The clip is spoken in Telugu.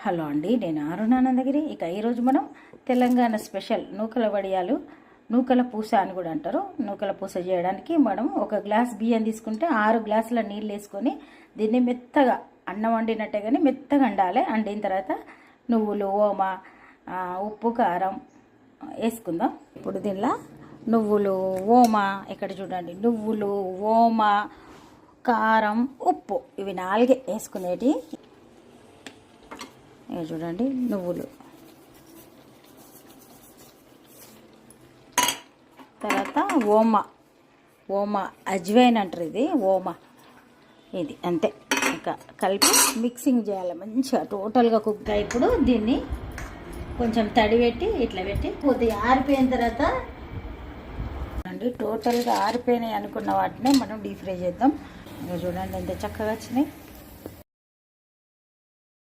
హలో అండి, నేను అరుణానందగిరి. ఇక ఈరోజు మనం తెలంగాణ స్పెషల్ నూకల వడియాలు, నూకల పూస అని కూడా అంటారు. నూకల పూస చేయడానికి మనం ఒక గ్లాస్ బియ్యం తీసుకుంటే 6 గ్లాసుల నీళ్ళు వేసుకొని దీన్ని మెత్తగా అన్నం వండినట్టే కానీ మెత్తగా వండాలి. వండిన తర్వాత నువ్వులు, ఓమ, ఉప్పు, కారం వేసుకుందాం. ఇప్పుడు దీనిలో నువ్వులు, ఓమ, ఇక్కడ చూడండి, నువ్వులు, ఓమ, కారం, ఉప్పు, ఇవి 4 వేసుకునేటి. ఇక చూడండి, నువ్వులు, తర్వాత ఓమ అజ్వైన్ అంటారు, ఇది ఓమ, ఇది అంతే. ఇంకా కలిపి మిక్సింగ్ చేయాలి మంచిగా, టోటల్గా కుక్. ఇప్పుడు దీన్ని కొంచెం తడి పెట్టి ఇట్లా పెట్టి కొద్దిగా ఆరిపోయిన తర్వాత చూడండి, టోటల్గా ఆరిపోయినాయి అనుకున్న వాటిని మనం డీప్ ఫ్రై చేద్దాం. ఇంకా చూడండి ఎంత చక్కగా వచ్చినాయి.